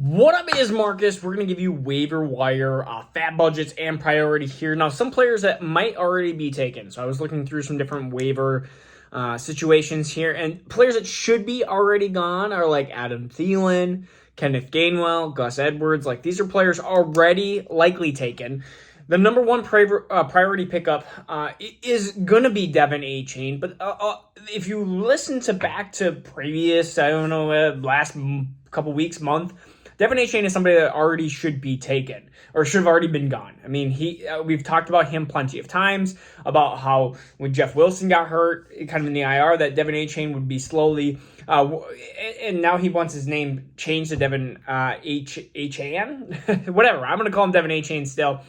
What up, is Marcus? We're going to give you waiver wire fat budgets and priority here. Now, some players that might already be taken. So I was looking through some different waiver situations here, and players that should be already gone are like Adam Thielen, Kenneth Gainwell, Gus Edwards. Like, these are players already likely taken. The number one priority pickup is going to be Devon Achane. But if you listen back to previous, last couple weeks, month, Devon Achane is somebody that already should be taken or should have already been gone. I mean, we've talked about him plenty of times, about how when Jeff Wilson got hurt, kind of in the IR, that Devon Achane would be slowly, and now he wants his name changed to Devon Achane. Whatever, I'm going to call him Devon Achane still.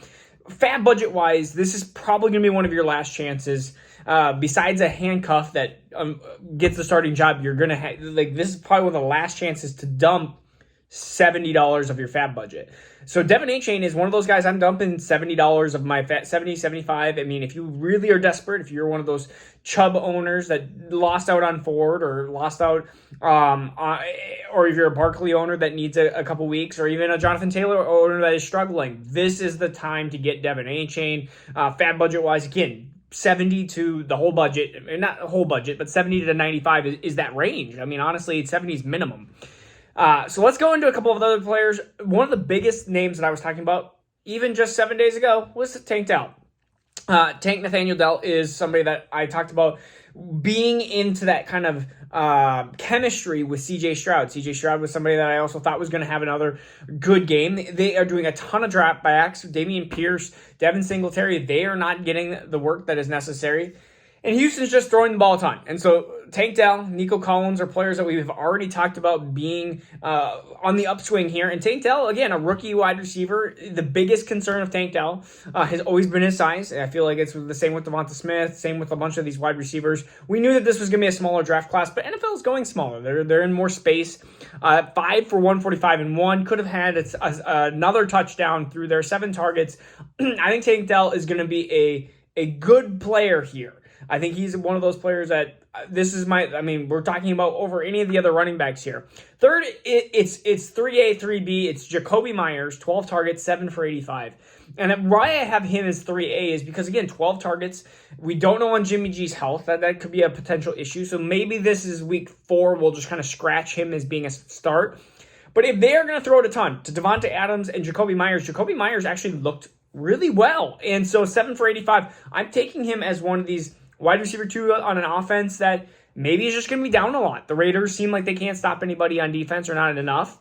Fab budget-wise, this is probably going to be one of your last chances. Besides a handcuff that gets the starting job, you're going to have, this is probably one of the last chances to dump $70 of your fab budget. So Devon Achane is one of those guys I'm dumping $70 of my fat, 70, 75. I mean, if you really are desperate, if you're one of those Chubb owners that lost out on Ford or lost out, or if you're a Barkley owner that needs a couple weeks, or even a Jonathan Taylor owner that is struggling, this is the time to get Devon Achane. Fab budget-wise, again, 70 to the whole budget, not the whole budget, but 70 to 95 is that range. I mean, honestly, 70 is minimum. So let's go into a couple of other players. One of the biggest names that I was talking about, even just 7 days ago, was Tank Dell. Tank Nathaniel Dell is somebody that I talked about being into that kind of chemistry with CJ Stroud. CJ Stroud was somebody that I also thought was going to have another good game. They are doing a ton of dropbacks. Dameon Pierce, Devin Singletary, they are not getting the work that is necessary. And Houston's just throwing the ball a ton. And so Tank Dell, Nico Collins are players that we've already talked about being on the upswing here. And Tank Dell, again, a rookie wide receiver. The biggest concern of Tank Dell has always been his size. I feel like it's the same with Devonta Smith, same with a bunch of these wide receivers. We knew that this was going to be a smaller draft class, but NFL is going smaller. They're in more space. 5 for 145 and 1. Could have had another touchdown through their 7 targets. I think Tank Dell is going to be a good player here. I think he's one of those players that we're talking about over any of the other running backs here. Third, it's 3A, 3B. It's Jacoby Myers, 12 targets, 7 for 85. And why I have him as 3A is because, again, 12 targets. We don't know on Jimmy G's health. That could be a potential issue. So maybe this is week 4. We'll just kind of scratch him as being a start. But if they are going to throw it a ton to Devonta Adams and Jacoby Myers actually looked really well. And so 7 for 85, I'm taking him as one of these wide receiver 2 on an offense that maybe is just going to be down a lot. The Raiders seem like they can't stop anybody on defense, or not enough.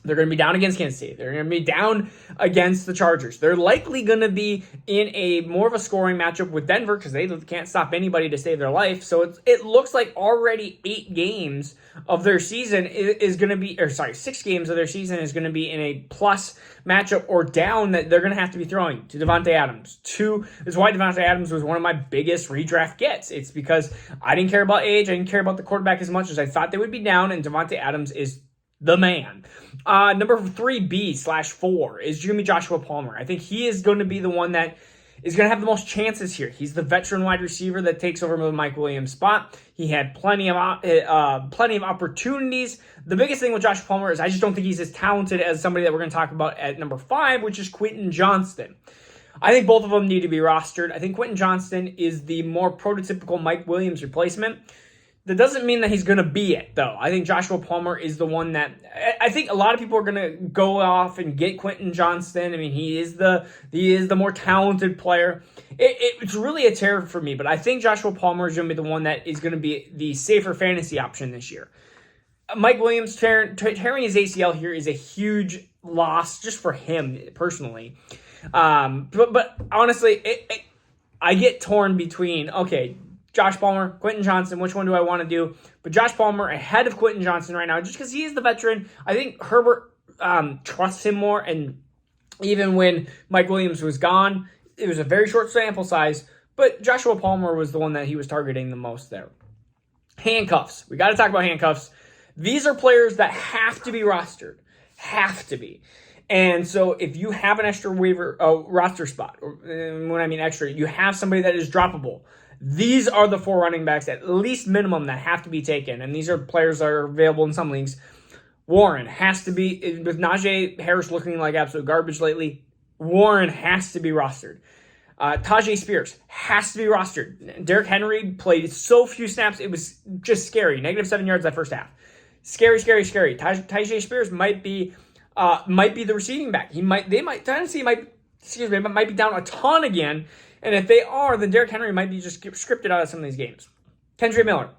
They're going to be down against Kansas City. They're going to be down against the Chargers. They're likely going to be in a more of a scoring matchup with Denver because they can't stop anybody to save their life. So it looks like already 8 games of their season is going to be, 6 games of their season is going to be in a plus matchup or down that they're going to have to be throwing to Devonta Adams. That's why Devonta Adams was one of my biggest redraft gets. It's because I didn't care about age. I didn't care about the quarterback as much as I thought they would be down, and Devonta Adams is the man. Number 3B/4 is going to be Joshua Palmer. I think he is going to be the one that is going to have the most chances here. He's the veteran wide receiver that takes over the Mike Williams spot. He had plenty of opportunities. The biggest thing with Joshua Palmer is I just don't think he's as talented as somebody that we're going to talk about at number 5, which is Quentin Johnston. I think both of them need to be rostered. I think Quentin Johnston is the more prototypical Mike Williams replacement. That doesn't mean that he's going to be it, though. I think Joshua Palmer is the one that I think a lot of people are going to go off and get Quentin Johnston. I mean, he is the more talented player. It's really a terror for me, but I think Joshua Palmer is going to be the one that is going to be the safer fantasy option this year. Mike Williams tearing his ACL here is a huge loss just for him personally. But honestly, I get torn between, okay, Josh Palmer, Quentin Johnston, which one do I want to do? But Josh Palmer ahead of Quentin Johnston right now, just because he is the veteran. I think Herbert trusts him more, and even when Mike Williams was gone, it was a very short sample size, but Joshua Palmer was the one that he was targeting the most there. Handcuffs. We got to talk about handcuffs. These are players that have to be rostered. Have to be. And so if you have an extra waiver roster spot, or when I mean extra, you have somebody that is droppable, these are the 4 running backs, at least minimum, that have to be taken. And these are players that are available in some leagues. Warren has to be, with Najee Harris looking like absolute garbage lately, Warren has to be rostered. Tajay Spears has to be rostered. Derrick Henry played so few snaps, it was just scary. -7 yards that first half. Scary. Tajay Spears might be the receiving back. Tennessee might be down a ton again. And if they are, then Derrick Henry might be just scripted out of some of these games. Kendre Miller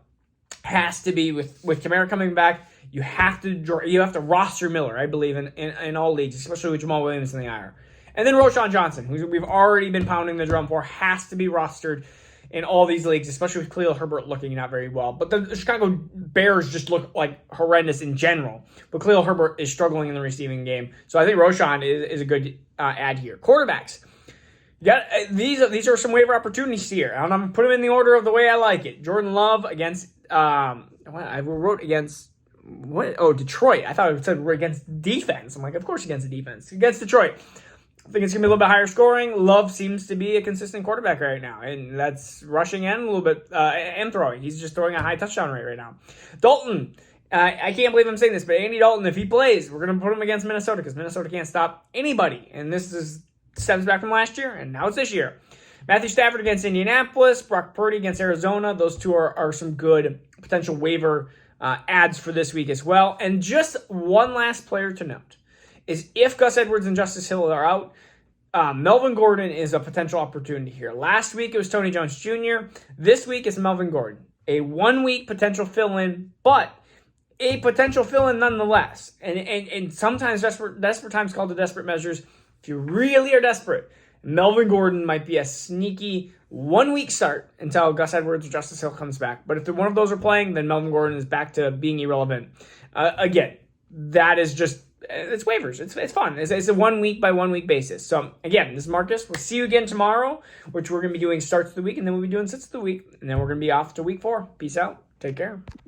has to be with Kamara coming back. You have to roster Miller, I believe, in all leagues, especially with Jamal Williams in the IR. And then Roschon Johnson, who we've already been pounding the drum for, has to be rostered in all these leagues, especially with Khalil Herbert looking not very well. But the Chicago Bears just look like horrendous in general. But Khalil Herbert is struggling in the receiving game. So I think Roschon is a good add here. Quarterbacks. These are some waiver opportunities here. And I'm going to put them in the order of the way I like it. Jordan Love against, I wrote against, what? Oh, Detroit. I thought it said we're against defense. I'm like, of course against the defense. Against Detroit. I think it's going to be a little bit higher scoring. Love seems to be a consistent quarterback right now. And that's rushing and a little bit, and throwing. He's just throwing a high touchdown rate right now. Dalton. I can't believe I'm saying this, but Andy Dalton, if he plays, we're going to put him against Minnesota because Minnesota can't stop anybody. And this is stems back from last year, and now it's this year. Matthew Stafford against Indianapolis, Brock Purdy against Arizona. Those two are some good potential waiver adds for this week as well. And just one last player to note is if Gus Edwards and Justice Hill are out, Melvin Gordon is a potential opportunity here. Last week it was Tony Jones Jr. This week it's Melvin Gordon. A 1 week potential fill-in, but a potential fill-in nonetheless. And sometimes desperate times called the desperate measures. If you really are desperate, Melvin Gordon might be a sneaky 1 week start until Gus Edwards or Justice Hill comes back. But if one of those are playing, then Melvin Gordon is back to being irrelevant. Again, that is just, it's waivers. It's fun. It's a 1 week by 1 week basis. So again, this is Marcus. We'll see you again tomorrow, which we're going to be doing starts of the week, and then we'll be doing sits of the week, and then we're going to be off to week 4. Peace out. Take care.